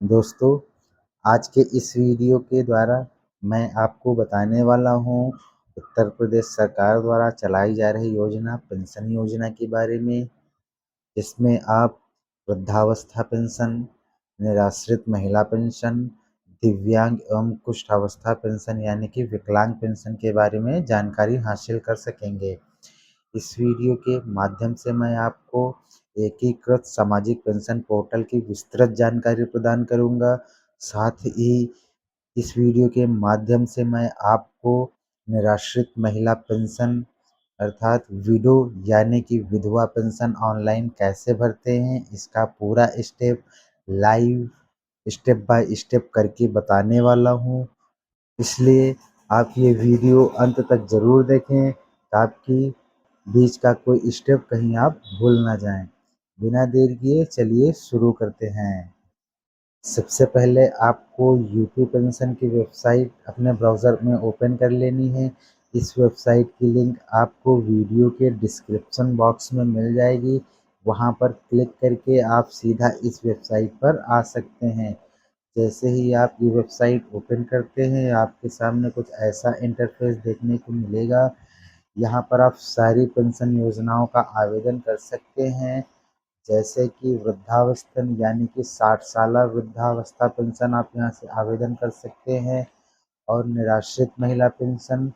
दोस्तों, आज के इस वीडियो के द्वारा मैं आपको बताने वाला हूँ उत्तर प्रदेश सरकार द्वारा चलाई जा रही योजना पेंशन योजना के बारे में, जिसमें आप वृद्धावस्था पेंशन, निराश्रित महिला पेंशन, दिव्यांग एवं कुष्ठावस्था पेंशन यानी कि विकलांग पेंशन के बारे में जानकारी हासिल कर सकेंगे। इस वीडियो के माध्यम से मैं आपको एकीकृत सामाजिक पेंशन पोर्टल की विस्तृत जानकारी प्रदान करूंगा। साथ ही इस वीडियो के माध्यम से मैं आपको निराश्रित महिला पेंशन अर्थात विडो यानी कि विधवा पेंशन ऑनलाइन कैसे भरते हैं, इसका पूरा step live step by step करके बताने वाला हूँ। इसलिए आप ये वीडियो अंत तक ज़रूर देखें ताकि बीच का कोई स्टेप कहीं आप भूल ना जाएं। बिना देर किए चलिए शुरू करते हैं। सबसे पहले आपको यूपी पेंशन की वेबसाइट अपने ब्राउज़र में ओपन कर लेनी है। इस वेबसाइट की लिंक आपको वीडियो के डिस्क्रिप्शन बॉक्स में मिल जाएगी। वहां पर क्लिक करके आप सीधा इस वेबसाइट पर आ सकते हैं। जैसे ही आप ये वेबसाइट ओपन करते हैं, आपके सामने कुछ ऐसा इंटरफेस देखने को मिलेगा। यहाँ पर आप सारी पेंशन योजनाओं का आवेदन कर सकते हैं, जैसे कि वृद्धावस्था यानी कि 60 साल वृद्धावस्था पेंशन आप यहाँ से आवेदन कर सकते हैं, और निराश्रित महिला पेंशन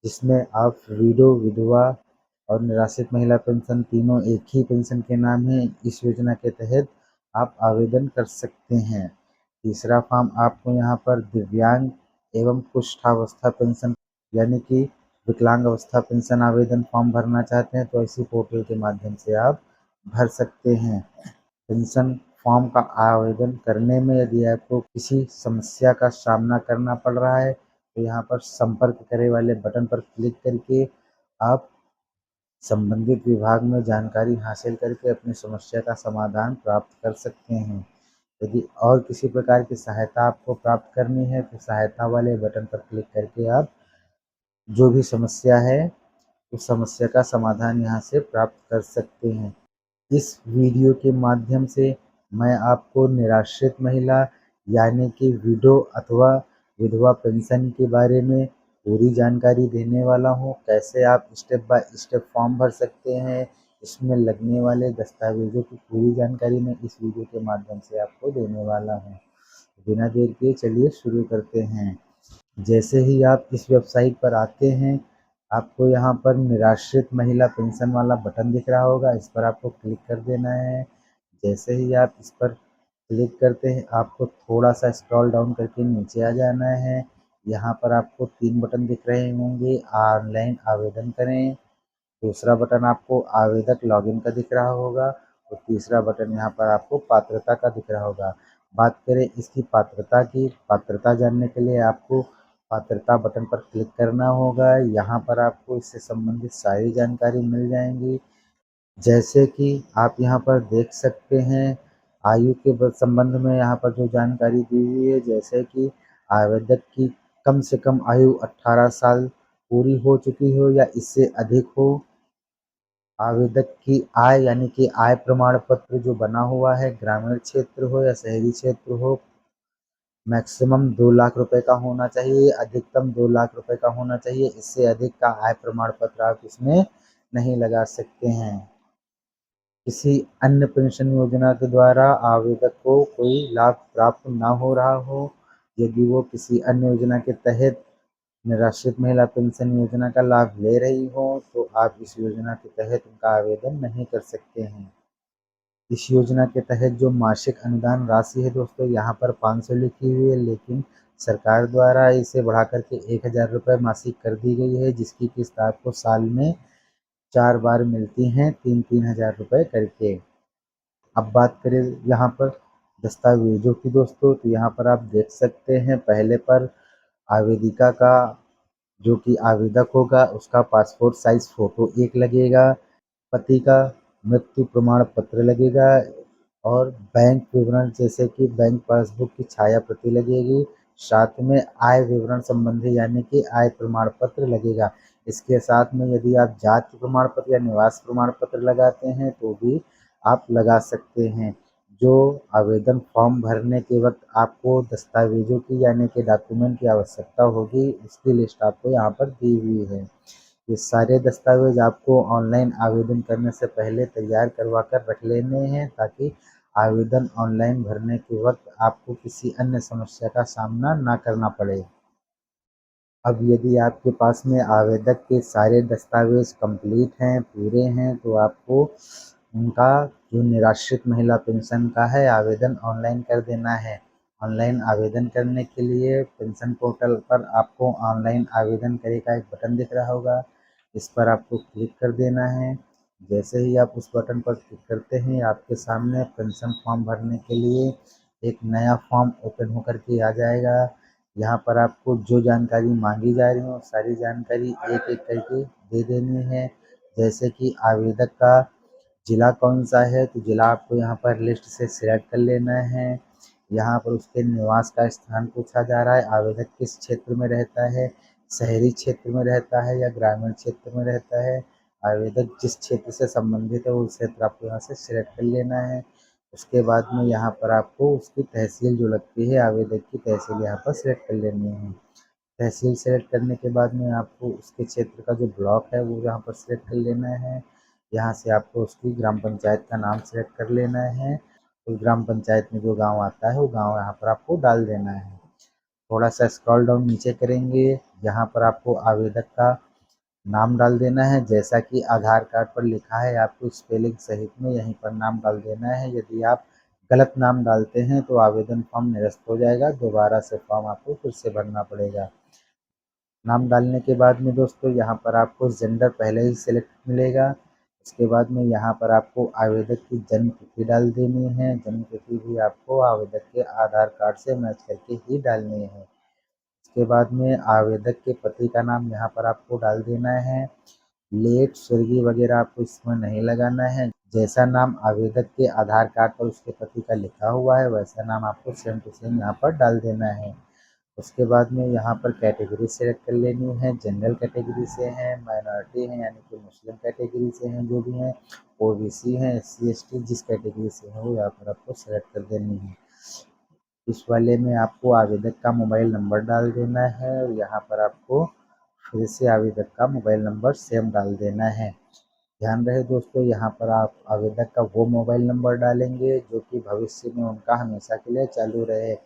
जिसमें आप विडो विधवा और निराश्रित महिला पेंशन तीनों एक ही पेंशन के नाम है, इस योजना के तहत आप आवेदन कर सकते हैं। तीसरा फॉर्म आपको यहाँ पर दिव्यांग एवं कुष्ठावस्था पेंशन यानी कि विकलांग अवस्था पेंशन आवेदन फॉर्म भरना चाहते हैं तो इसी पोर्टल के माध्यम से आप भर सकते हैं। पेंशन फॉर्म का आवेदन करने में यदि आपको किसी समस्या का सामना करना पड़ रहा है तो यहाँ पर संपर्क करें वाले बटन पर क्लिक करके आप संबंधित विभाग में जानकारी हासिल करके अपनी समस्या का समाधान प्राप्त कर सकते हैं। यदि और किसी प्रकार की सहायता आपको प्राप्त करनी है तो सहायता वाले बटन पर क्लिक करके आप जो भी समस्या है उस समस्या का समाधान यहाँ से प्राप्त कर सकते हैं। इस वीडियो के माध्यम से मैं आपको निराश्रित महिला यानी कि विडो अथवा विधवा पेंशन के बारे में पूरी जानकारी देने वाला हूँ। कैसे आप स्टेप बाय स्टेप फॉर्म भर सकते हैं, इसमें लगने वाले दस्तावेजों की पूरी जानकारी मैं इस वीडियो के माध्यम से आपको देने वाला हूँ। बिना देर किए चलिए शुरू करते हैं। जैसे ही आप इस वेबसाइट पर आते हैं, आपको यहाँ पर निराश्रित महिला पेंशन वाला बटन दिख रहा होगा, इस पर आपको क्लिक कर देना है। जैसे ही आप इस पर क्लिक करते हैं, आपको थोड़ा सा स्क्रॉल डाउन करके नीचे आ जाना है। यहाँ पर आपको 3 बटन दिख रहे होंगे, ऑनलाइन आवेदन करें, दूसरा बटन आपको आवेदक लॉगिन का दिख रहा होगा और तीसरा बटन यहाँ पर आपको पात्रता का दिख रहा होगा। बात करें इसकी पात्रता की, पात्रता जानने के लिए आपको पात्रता बटन पर क्लिक करना होगा। यहाँ पर आपको इससे संबंधित सारी जानकारी मिल जाएंगी। जैसे कि आप यहाँ पर देख सकते हैं, आयु के संबंध में यहाँ पर जो जानकारी दी हुई है, जैसे कि आवेदक की कम से कम आयु 18 साल पूरी हो चुकी हो या इससे अधिक हो, आवेदक की आय यानी कि आय प्रमाण पत्र जो बना हुआ है, ग्रामीण क्षेत्र हो या शहरी क्षेत्र हो, मैक्सिमम 2 लाख रुपए का होना चाहिए, अधिकतम 2 लाख रुपए का होना चाहिए। इससे अधिक का आय प्रमाण पत्र आप इसमें नहीं लगा सकते हैं। किसी अन्य पेंशन योजना के द्वारा आवेदक को कोई लाभ प्राप्त ना हो रहा हो, यदि वो किसी अन्य योजना के तहत निराश्रित महिला पेंशन योजना का लाभ ले रही हो तो आप इस योजना के तहत उनका आवेदन नहीं कर सकते हैं। इस योजना के तहत जो मासिक अनुदान राशि है दोस्तों, यहाँ पर 500 लिखी हुई है, लेकिन सरकार द्वारा इसे बढ़ा करके 1000 रुपये मासिक कर दी गई है, जिसकी किस्त आपको साल में 4 बार मिलती हैं, 3-3 हज़ार रुपये करके। अब बात करें यहाँ पर दस्तावेजों की दोस्तों, तो यहाँ पर आप देख सकते हैं पहले पर आवेदिका का जो कि आवेदक होगा उसका पासपोर्ट साइज फ़ोटो एक लगेगा, पति का मृत्यु प्रमाण पत्र लगेगा और बैंक विवरण जैसे कि बैंक पासबुक की छाया प्रति लगेगी। साथ में आय विवरण संबंधी यानी कि आय प्रमाण पत्र लगेगा। इसके साथ में यदि आप जाति प्रमाण पत्र या निवास प्रमाण पत्र लगाते हैं तो भी आप लगा सकते हैं। जो आवेदन फॉर्म भरने के वक्त आपको दस्तावेजों की यानी कि डॉक्यूमेंट की आवश्यकता होगी, उसकी लिस्ट आपको यहाँ पर दी हुई है। ये सारे दस्तावेज आपको ऑनलाइन आवेदन करने से पहले तैयार करवा कर रख लेने हैं, ताकि आवेदन ऑनलाइन भरने के वक्त आपको किसी अन्य समस्या का सामना ना करना पड़े। अब यदि आपके पास में आवेदक के सारे दस्तावेज कंप्लीट हैं, पूरे हैं, तो आपको उनका जो निराश्रित महिला पेंशन का है आवेदन ऑनलाइन कर देना है। ऑनलाइन आवेदन करने के लिए पेंशन पोर्टल पर आपको ऑनलाइन आवेदन करे का एक बटन दिख रहा होगा, इस पर आपको क्लिक कर देना है। जैसे ही आप उस बटन पर क्लिक करते हैं, आपके सामने पेंशन फॉर्म भरने के लिए एक नया फॉर्म ओपन होकर के आ जाएगा। यहाँ पर आपको जो जानकारी मांगी जा रही हो सारी जानकारी एक एक करके दे देनी है। जैसे कि आवेदक का जिला कौन सा है, तो जिला आपको यहाँ पर लिस्ट से सिलेक्ट कर लेना है। यहाँ पर उसके निवास का स्थान पूछा जा रहा है, आवेदक किस क्षेत्र में रहता है, शहरी क्षेत्र में रहता है या ग्रामीण क्षेत्र में रहता है। आवेदक जिस क्षेत्र से संबंधित है वो क्षेत्र आपको यहाँ से सिलेक्ट कर लेना है। उसके बाद में यहाँ पर आपको उसकी तहसील जो लगती है, आवेदक की तहसील यहाँ पर सिलेक्ट कर लेनी है। तहसील सेलेक्ट करने के बाद में आपको उसके क्षेत्र का जो ब्लॉक है वो यहाँ पर सेलेक्ट कर लेना है। यहाँ से आपको उसकी ग्राम पंचायत का नाम सेलेक्ट कर लेना है। उस ग्राम पंचायत में जो गांव आता है वो गांव यहाँ पर आपको डाल देना है। थोड़ा सा स्क्रॉल डाउन नीचे करेंगे, यहाँ पर आपको आवेदक का नाम डाल देना है। जैसा कि आधार कार्ड पर लिखा है आपको स्पेलिंग सहित में यहीं पर नाम डाल देना है। यदि आप गलत नाम डालते हैं तो आवेदन फॉर्म निरस्त हो जाएगा, दोबारा से फॉर्म आपको फिर से भरना पड़ेगा। नाम डालने के बाद में दोस्तों यहाँ पर आपको जेंडर पहले ही सिलेक्ट मिलेगा। उसके बाद में यहाँ पर आपको आवेदक की जन्म तिथि डाल देनी है। जन्म तिथि भी आपको आवेदक के आधार कार्ड से मैच करके ही डालनी है। उसके बाद में आवेदक के पति का नाम यहाँ पर आपको डाल देना है। लेट, स्वर्गीय वगैरह आपको इसमें नहीं लगाना है। जैसा नाम आवेदक के आधार कार्ड पर उसके पति का लिखा हुआ है वैसा नाम आपको सेम टू सेम यहाँ पर डाल देना है। उसके बाद में यहाँ पर कैटेगरी सेलेक्ट कर लेनी है। जनरल कैटेगरी से हैं, माइनॉरिटी हैं यानी कि मुस्लिम कैटेगरी से हैं जो भी हैं, ओबीसी हैं, एससी एसटी जिस कैटेगरी से हैं वो यहाँ पर आपको सेलेक्ट कर देनी है। इस वाले में आपको आवेदक का मोबाइल नंबर डाल देना है और यहाँ पर आपको फिर से आवेदक का मोबाइल नंबर सेम डाल देना है। ध्यान रहे दोस्तों, यहाँ पर आप आवेदक का वो मोबाइल नंबर डालेंगे जो कि भविष्य में उनका हमेशा के लिए चालू रहे।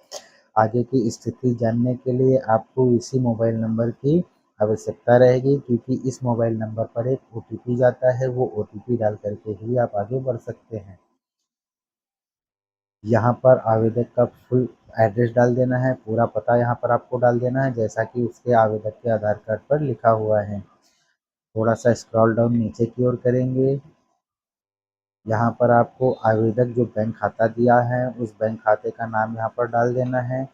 आगे की स्थिति जानने के लिए आपको इसी मोबाइल नंबर की आवश्यकता रहेगी, क्योंकि इस मोबाइल नंबर पर एक ओटीपी जाता है, वो ओटीपी डाल करके ही आप आगे बढ़ सकते हैं। यहाँ पर आवेदक का फुल एड्रेस डाल देना है, पूरा पता यहाँ पर आपको डाल देना है जैसा कि उसके आवेदक के आधार कार्ड पर लिखा हुआ है। थोड़ा सा स्क्रॉल डाउन नीचे की ओर करेंगे, यहाँ पर आपको आवेदक जो बैंक खाता दिया है उस बैंक खाते का नाम यहाँ पर डाल देना है।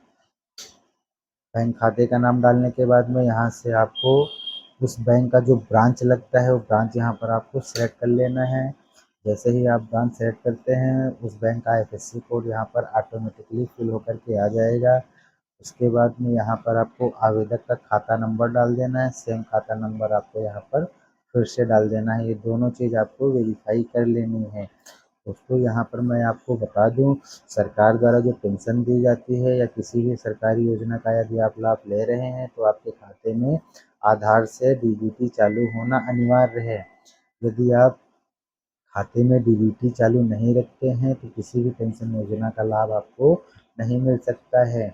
बैंक खाते का नाम डालने के बाद में यहाँ से आपको उस बैंक का जो ब्रांच लगता है वो ब्रांच यहाँ पर आपको सेलेक्ट कर लेना है। जैसे ही आप ब्रांच सेलेक्ट करते हैं उस बैंक का आईएफएससी कोड यहाँ पर ऑटोमेटिकली फिल होकर के आ जाएगा। उसके बाद में यहाँ पर आपको आवेदक का खाता नंबर डाल देना है, सेम खाता नंबर आपको यहाँ पर फिर से डाल देना है। ये दोनों चीज़ आपको वेरीफाई कर लेनी है। दोस्तों यहाँ पर मैं आपको बता दूं, सरकार द्वारा जो पेंशन दी जाती है या किसी भी सरकारी योजना का यदि आप लाभ ले रहे हैं तो आपके खाते में आधार से डीबीटी चालू होना अनिवार्य है। यदि आप खाते में डीबीटी चालू नहीं रखते हैं तो किसी भी पेंशन योजना का लाभ आपको नहीं मिल सकता है।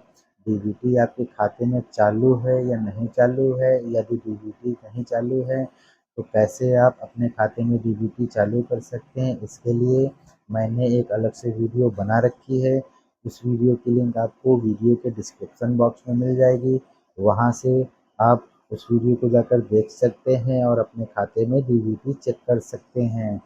डीबीटी आपके खाते में चालू है या नहीं चालू है, यदि डीबीटी नहीं चालू है तो कैसे आप अपने खाते में डीबीटी चालू कर सकते हैं, इसके लिए मैंने एक अलग से वीडियो बना रखी है। उस वीडियो की लिंक आपको वीडियो के डिस्क्रिप्शन बॉक्स में मिल जाएगी, वहाँ से आप उस वीडियो को जाकर देख सकते हैं और अपने खाते में डीबीटी चेक कर सकते हैं।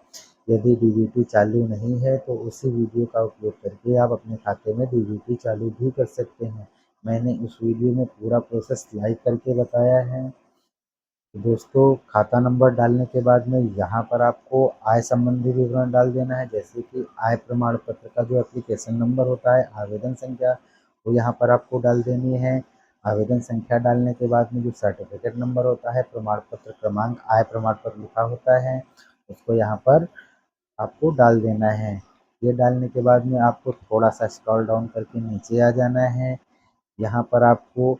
यदि डीबीटी चालू नहीं है तो उसी वीडियो का उपयोग करके आप अपने खाते में डीबीटी चालू भी कर सकते हैं। मैंने उस वीडियो में पूरा प्रोसेस लाइव करके बताया है। तो दोस्तों खाता नंबर डालने के बाद में यहाँ पर आपको आय संबंधी विवरण डाल देना है, जैसे कि आय प्रमाण पत्र का जो एप्लीकेशन नंबर होता है, आवेदन संख्या वो यहाँ पर आपको डाल देनी है। आवेदन संख्या डालने के बाद में जो सर्टिफिकेट नंबर होता है, प्रमाण पत्र क्रमांक, आय प्रमाण पत्र लिखा होता है, उसको यहाँ पर आपको डाल देना है। ये डालने के बाद में आपको थोड़ा सा स्क्रॉल डाउन करके नीचे आ जाना है। यहाँ पर आपको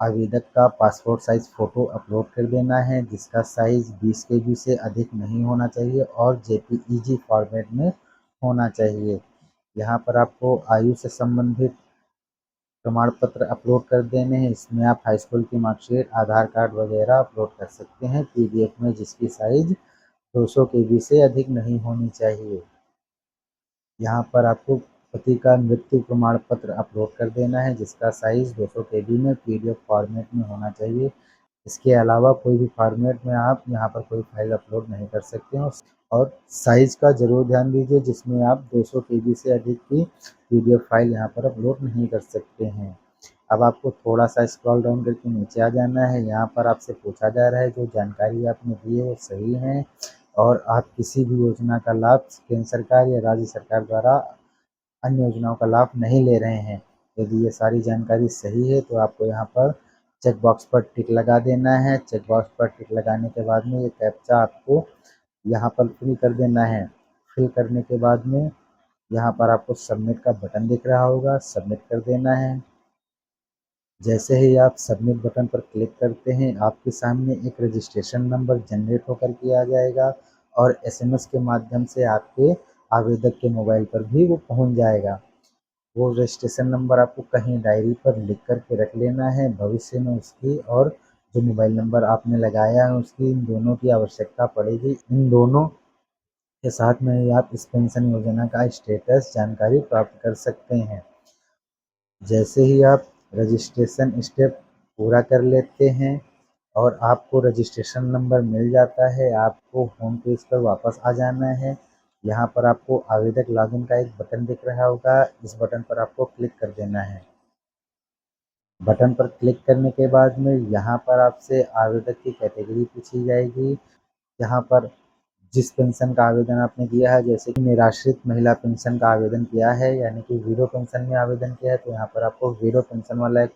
आवेदक का पासपोर्ट साइज़ फ़ोटो अपलोड कर देना है, जिसका साइज़ 20 केबी से अधिक नहीं होना चाहिए और जेपीईजी फॉर्मेट में होना चाहिए। यहाँ पर आपको आयु से संबंधित प्रमाण पत्र अपलोड कर देने हैं। इसमें आप हाई स्कूल की मार्कशीट, आधार कार्ड वगैरह अपलोड कर सकते हैं पीडीएफ में, जिसकी साइज़ 200 केबी से अधिक नहीं होनी चाहिए। यहाँ पर आपको पति का मृत्यु प्रमाण पत्र अपलोड कर देना है, जिसका साइज़ 200 केबी में पीडीएफ फॉर्मेट में होना चाहिए। इसके अलावा कोई भी फॉर्मेट में आप यहाँ पर कोई फाइल अपलोड नहीं कर सकते हैं। और साइज़ का ज़रूर ध्यान दीजिए, जिसमें आप 200 केबी से अधिक की पीडीएफ फाइल यहाँ पर अपलोड नहीं कर सकते हैं। अब आपको थोड़ा सा स्क्रॉल डाउन करके नीचे आ जाना है। यहाँ पर आपसे पूछा जा रहा है जो जानकारी आपने दी है वो सही है और आप किसी भी योजना का लाभ केंद्र सरकार या राज्य सरकार द्वारा अन्य योजनाओं का लाभ नहीं ले रहे हैं। यदि ये सारी जानकारी सही है तो आपको यहाँ पर चेक बॉक्स पर टिक लगा देना है। चेक बॉक्स पर टिक लगाने के बाद में ये कैप्चा आपको यहाँ पर फिल कर देना है। फिल करने के बाद में यहाँ पर आपको सबमिट का बटन दिख रहा होगा, सबमिट कर देना है। जैसे ही आप सबमिट बटन पर क्लिक करते हैं, आपके सामने एक रजिस्ट्रेशन नंबर जनरेट होकर के आ जाएगा और एसएमएस के माध्यम से आपके आवेदक के मोबाइल पर भी वो पहुंच जाएगा। वो रजिस्ट्रेशन नंबर आपको कहीं डायरी पर लिख कर के रख लेना है। भविष्य में उसकी और जो मोबाइल नंबर आपने लगाया है उसकी, इन दोनों की आवश्यकता पड़ेगी। इन दोनों के साथ में ही आप इस पेंशन योजना का स्टेटस जानकारी प्राप्त कर सकते हैं। जैसे ही आप रजिस्ट्रेशन स्टेप पूरा कर लेते हैं और आपको रजिस्ट्रेशन नंबर मिल जाता है, आपको होम पेज पर वापस आ जाना है। यहाँ पर आपको आवेदक लॉगिन का एक बटन दिख रहा होगा, इस बटन पर आपको क्लिक कर देना है। बटन पर क्लिक करने के बाद में यहाँ पर आपसे आवेदक की कैटेगरी पूछी जाएगी। यहाँ पर जिस पेंशन का आवेदन आपने किया है, जैसे कि निराश्रित महिला पेंशन का आवेदन किया है यानी कि वीडो पेंशन में आवेदन किया है, तो यहाँ पर आपको वीडो पेंशन वाला एक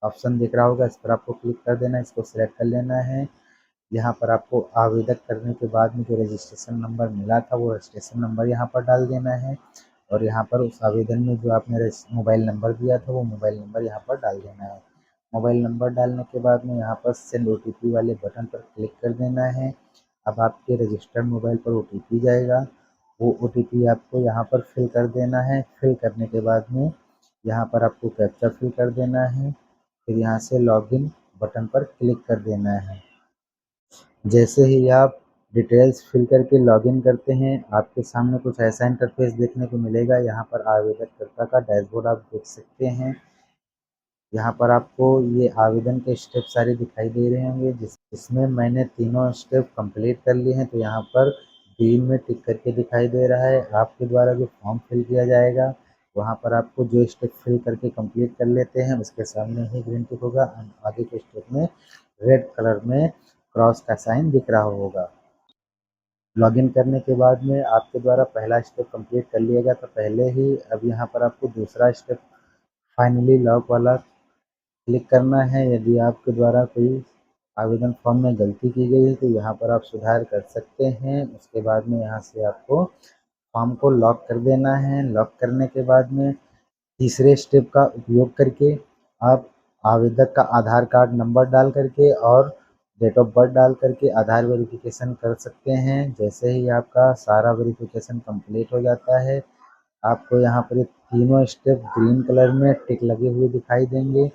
ऑप्शन दिख रहा होगा, इस पर आपको क्लिक कर देना है, इसको सिलेक्ट कर लेना है। यहाँ पर आपको आवेदन करने के बाद में जो रजिस्ट्रेशन नंबर मिला था वो रजिस्ट्रेशन नंबर यहाँ पर डाल देना है और यहाँ पर उस आवेदन में जो आपने मोबाइल नंबर दिया था वो मोबाइल नंबर यहाँ पर डाल देना है। मोबाइल नंबर डालने के बाद में यहाँ पर सेंड ओटीपी वाले बटन पर क्लिक कर देना है। अब आपके रजिस्टर्ड मोबाइल पर ओटीपी जाएगा, वो ओटीपी आपको यहाँ पर फिल कर देना है। फिल करने के बाद में यहाँ पर आपको कैप्चा फिल कर देना है, फिर यहाँ से लॉगिन बटन पर क्लिक कर देना है। जैसे ही आप डिटेल्स फिल करके लॉगिन करते हैं, आपके सामने कुछ ऐसा इंटरफेस देखने को मिलेगा। यहाँ पर आवेदनकर्ता का डैशबोर्ड आप देख सकते हैं। यहाँ पर आपको ये आवेदन के स्टेप सारे दिखाई दे रहे होंगे, जिसमें मैंने तीनों स्टेप कंप्लीट कर लिए हैं, तो यहाँ पर ग्रीन में टिक करके दिखाई दे रहा है। आपके द्वारा जो फॉर्म फिल किया जाएगा वहाँ पर आपको जो स्टेप फिल करके कंप्लीट कर लेते हैं उसके सामने ही ग्रीन टिक होगा, आगे के स्टेप में रेड कलर में क्रॉस का साइन दिख रहा होगा। लॉगिन करने के बाद में आपके द्वारा पहला स्टेप कंप्लीट कर लिया गया, तो पहले ही अब यहाँ पर आपको दूसरा स्टेप फाइनली लॉग वाला क्लिक करना है। यदि आपके द्वारा कोई आवेदन फॉर्म में गलती की गई है तो यहाँ पर आप सुधार कर सकते हैं। उसके बाद में यहाँ से आपको फॉर्म को लॉक कर देना है। लॉक करने के बाद में तीसरे स्टेप का उपयोग करके आप आवेदक का आधार कार्ड नंबर डाल करके और डेट ऑफ बर्थ डाल करके आधार वेरिफिकेशन कर सकते हैं। जैसे ही आपका सारा वेरिफिकेशन कंप्लीट हो जाता है, आपको यहाँ पर ये तीनों स्टेप ग्रीन कलर में टिक लगे हुए दिखाई देंगे।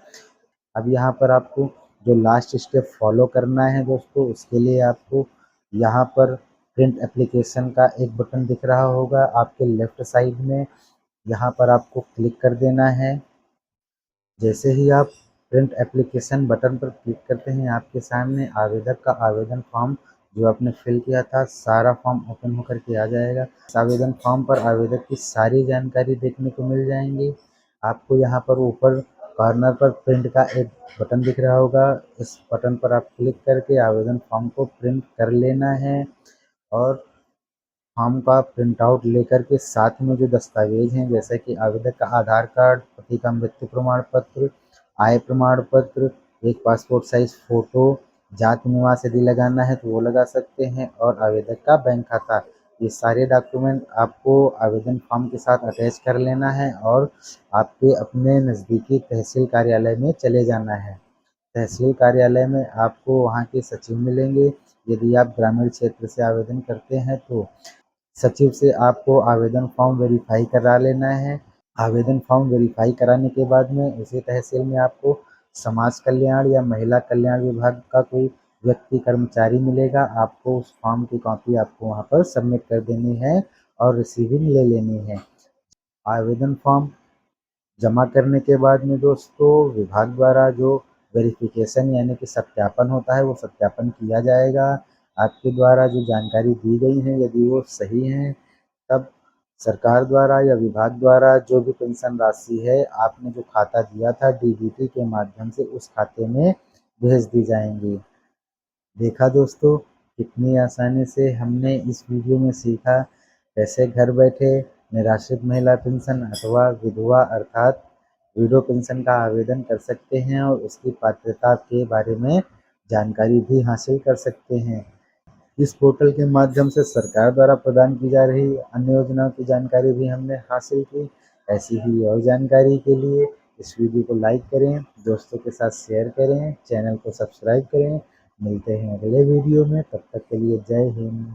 अब यहाँ पर आपको जो लास्ट स्टेप फॉलो करना है दोस्तों, उसके लिए आपको यहाँ पर प्रिंट एप्लीकेशन का एक बटन दिख रहा होगा आपके लेफ्ट साइड में, यहाँ पर आपको क्लिक कर देना है। जैसे ही आप प्रिंट एप्लीकेशन बटन पर क्लिक करते हैं, आपके सामने आवेदक का आवेदन फॉर्म जो आपने फिल किया था सारा फॉर्म ओपन होकर के आ जाएगा। इस आवेदन फॉर्म पर आवेदक की सारी जानकारी देखने को मिल जाएंगी। आपको यहाँ पर ऊपर कॉर्नर पर प्रिंट का एक बटन दिख रहा होगा, इस बटन पर आप क्लिक करके आवेदन फॉर्म को प्रिंट कर लेना है और फॉर्म का प्रिंट आउट लेकर के साथ में जो दस्तावेज हैं जैसे कि आवेदक का आधार कार्ड, पति का मृत्यु प्रमाण पत्र, आय प्रमाण पत्र, एक पासपोर्ट साइज फ़ोटो, जाति निवास यदि लगाना है तो वो लगा सकते हैं और आवेदक का बैंक खाता, ये सारे डॉक्यूमेंट आपको आवेदन फॉर्म के साथ अटैच कर लेना है और आपके अपने नज़दीकी तहसील कार्यालय में चले जाना है। तहसील कार्यालय में आपको वहाँ के सचिव मिलेंगे। यदि आप ग्रामीण क्षेत्र से आवेदन करते हैं तो सचिव से आपको आवेदन फॉर्म वेरीफाई करा लेना है। आवेदन फॉर्म वेरीफाई कराने के बाद में उसी तहसील में आपको समाज कल्याण या महिला कल्याण विभाग का कोई व्यक्ति कर्मचारी मिलेगा। आपको उस फॉर्म की कॉपी आपको वहाँ पर सबमिट कर देनी है और रिसीविंग ले लेनी है। आवेदन फॉर्म जमा करने के बाद में दोस्तों विभाग द्वारा जो वेरिफिकेशन यानी कि सत्यापन होता है वो सत्यापन किया जाएगा। आपके द्वारा जो जानकारी दी गई है यदि वो सही है तब सरकार द्वारा या विभाग द्वारा जो भी पेंशन राशि है आपने जो खाता दिया था डीबीटी के माध्यम से उस खाते में भेज दी जाएंगी। देखा दोस्तों कितनी आसानी से हमने इस वीडियो में सीखा कैसे घर बैठे निराश्रित महिला पेंशन अथवा विधवा अर्थात विडो पेंशन का आवेदन कर सकते हैं और उसकी पात्रता के बारे में जानकारी भी हासिल कर सकते हैं। इस पोर्टल के माध्यम से सरकार द्वारा प्रदान की जा रही अन्य योजनाओं की जानकारी भी हमने हासिल की। ऐसी ही और जानकारी के लिए इस वीडियो को लाइक करें, दोस्तों के साथ शेयर करें, चैनल को सब्सक्राइब करें। मिलते हैं अगले वीडियो में, तब तक के लिए जय हिंद।